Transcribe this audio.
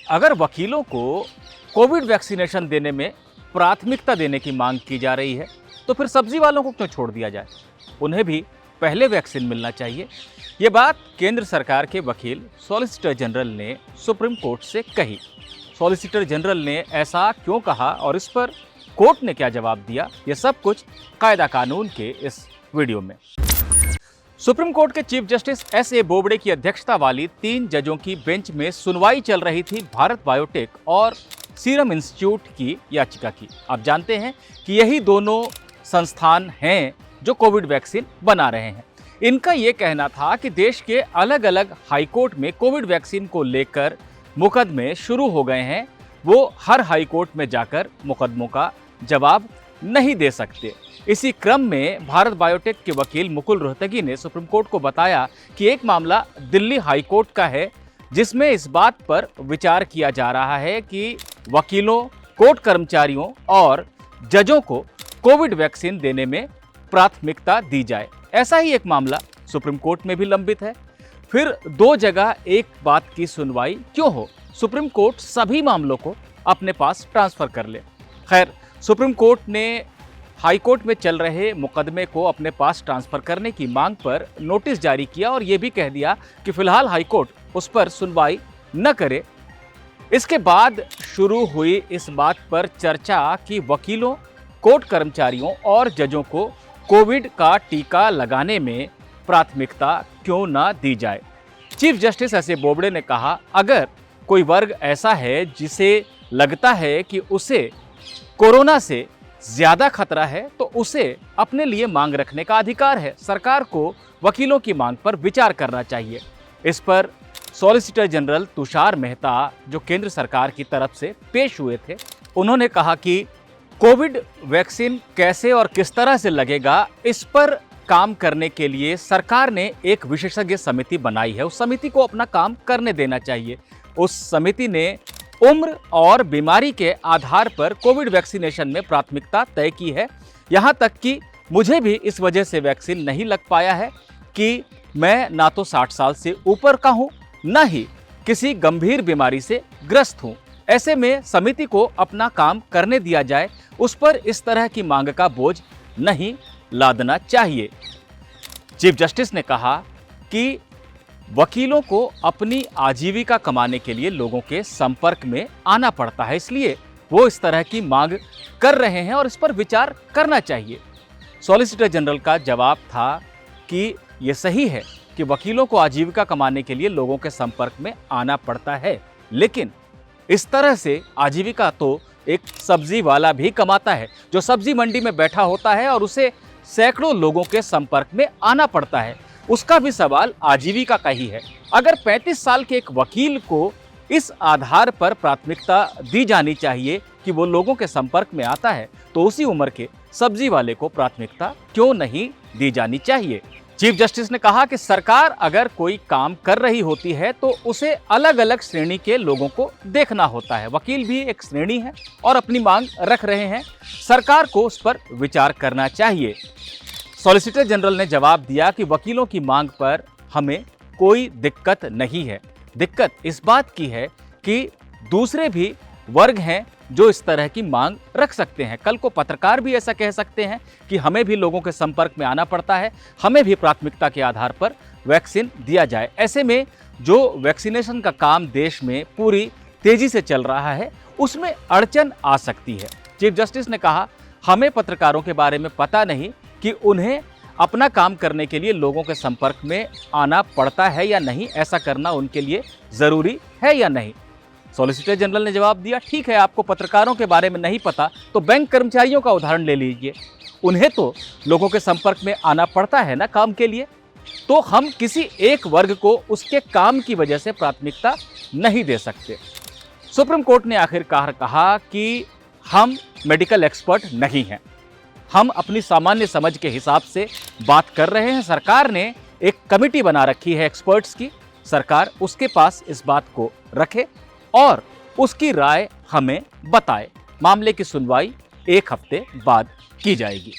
अगर वकीलों को कोविड वैक्सीनेशन देने में प्राथमिकता देने की मांग की जा रही है तो फिर सब्जी वालों को क्यों छोड़ दिया जाए? उन्हें भी पहले वैक्सीन मिलना चाहिए। ये बात केंद्र सरकार के वकील सॉलिसिटर जनरल ने सुप्रीम कोर्ट से कही। सॉलिसिटर जनरल ने ऐसा क्यों कहा और इस पर कोर्ट ने क्या जवाब दिया, ये सब कुछ कायदा कानून के इस वीडियो में। सुप्रीम कोर्ट के चीफ जस्टिस एस.ए. बोबडे की अध्यक्षता वाली 3 जजों की बेंच में सुनवाई चल रही थी भारत बायोटेक और सीरम इंस्टीट्यूट की याचिका की। आप जानते हैं कि यही दोनों संस्थान हैं जो कोविड वैक्सीन बना रहे हैं। इनका ये कहना था कि देश के अलग अलग हाईकोर्ट में कोविड वैक्सीन को लेकर मुकदमे शुरू हो गए हैं। वो हर हाईकोर्ट में जाकर मुकदमों का जवाब नहीं दे सकते। इसी क्रम में भारत बायोटेक के वकील मुकुल रोहतगी ने सुप्रीम कोर्ट को बताया कि एक मामला दिल्ली हाईकोर्ट का है जिसमें इस बात पर विचार किया जा रहा है कि वकीलों, कोर्ट कर्मचारियों और जजों को कोविड वैक्सीन देने में प्राथमिकता दी जाए। ऐसा ही एक मामला सुप्रीम कोर्ट में भी लंबित है। फिर 2 जगह एक बात की सुनवाई क्यों हो? सुप्रीम कोर्ट सभी मामलों को अपने पास ट्रांसफर कर ले। खैर, सुप्रीम कोर्ट ने हाई कोर्ट में चल रहे मुकदमे को अपने पास ट्रांसफर करने की मांग पर नोटिस जारी किया और यह भी कह दिया कि फिलहाल हाई कोर्ट उस पर सुनवाई न करे। इसके बाद शुरू हुई इस बात पर चर्चा कि वकीलों, कोर्ट कर्मचारियों और जजों को कोविड का टीका लगाने में प्राथमिकता क्यों न दी जाए। Chief justice एस.ए. बोबडे ने कहा, अगर कोई वर्ग ऐसा है जिसे लगता है कि उसे कोरोना से ज्यादा खतरा है तो उसे अपने लिए मांग रखने का अधिकार है। सरकार को वकीलों की मांग पर विचार करना चाहिए। इस पर सॉलिसिटर जनरल तुषार मेहता, जो केंद्र सरकार की तरफ से पेश हुए थे, उन्होंने कहा कि कोविड वैक्सीन कैसे और किस तरह से लगेगा, इस पर काम करने के लिए सरकार ने एक विशेषज्ञ समिति बनाई है। उस समिति को अपना काम करने देना चाहिए। उस समिति ने उम्र और बीमारी के आधार पर कोविड वैक्सीनेशन में प्राथमिकता तय की है। यहाँ तक कि मुझे भी इस वजह से वैक्सीन नहीं लग पाया है कि मैं ना तो 60 साल से ऊपर का हूँ, न ही किसी गंभीर बीमारी से ग्रस्त हूँ। ऐसे में समिति को अपना काम करने दिया जाए, उस पर इस तरह की मांग का बोझ नहीं लादना चाहिए। चीफ जस्टिस ने कहा कि वकीलों को अपनी आजीविका कमाने के लिए लोगों के संपर्क में आना पड़ता है, इसलिए वो इस तरह की मांग कर रहे हैं और इस पर विचार करना चाहिए। सॉलिसिटर जनरल का जवाब था कि ये सही है कि वकीलों को आजीविका कमाने के लिए लोगों के संपर्क में आना पड़ता है, लेकिन इस तरह से आजीविका तो एक सब्जी वाला भी कमाता है, जो सब्जी मंडी में बैठा होता है और उसे सैकड़ों लोगों के संपर्क में आना पड़ता है। उसका भी सवाल आजीविका का ही है। अगर 35 साल के एक वकील को इस आधार पर प्राथमिकता दी जानी चाहिए कि वो लोगों के संपर्क में आता है, तो उसी उम्र के सब्जी वाले को प्राथमिकता क्यों नहीं दी जानी चाहिए? चीफ जस्टिस ने कहा कि सरकार अगर कोई काम कर रही होती है तो उसे अलग अलग श्रेणी के लोगों को देखना होता है। वकील भी एक श्रेणी है और अपनी मांग रख रहे हैं। सरकार को उस पर विचार करना चाहिए। सॉलिसिटर जनरल ने जवाब दिया कि वकीलों की मांग पर हमें कोई दिक्कत नहीं है। दिक्कत इस बात की है कि दूसरे भी वर्ग हैं जो इस तरह की मांग रख सकते हैं। कल को पत्रकार भी ऐसा कह सकते हैं कि हमें भी लोगों के संपर्क में आना पड़ता है, हमें भी प्राथमिकता के आधार पर वैक्सीन दिया जाए। ऐसे में जो वैक्सीनेशन का काम देश में पूरी तेजी से चल रहा है, उसमें अड़चन आ सकती है। चीफ जस्टिस ने कहा, हमें पत्रकारों के बारे में पता नहीं कि उन्हें अपना काम करने के लिए लोगों के संपर्क में आना पड़ता है या नहीं, ऐसा करना उनके लिए ज़रूरी है या नहीं। सॉलिसिटर जनरल ने जवाब दिया, ठीक है, आपको पत्रकारों के बारे में नहीं पता तो बैंक कर्मचारियों का उदाहरण ले लीजिए। उन्हें तो लोगों के संपर्क में आना पड़ता है ना काम के लिए। तो हम किसी एक वर्ग को उसके काम की वजह से प्राथमिकता नहीं दे सकते। सुप्रीम कोर्ट ने आखिरकार कहा कि हम मेडिकल एक्सपर्ट नहीं हैं, हम अपनी सामान्य समझ के हिसाब से बात कर रहे हैं। सरकार ने एक कमेटी बना रखी है एक्सपर्ट्स की, सरकार उसके पास इस बात को रखे और उसकी राय हमें बताए। मामले की सुनवाई 1 हफ्ते बाद की जाएगी।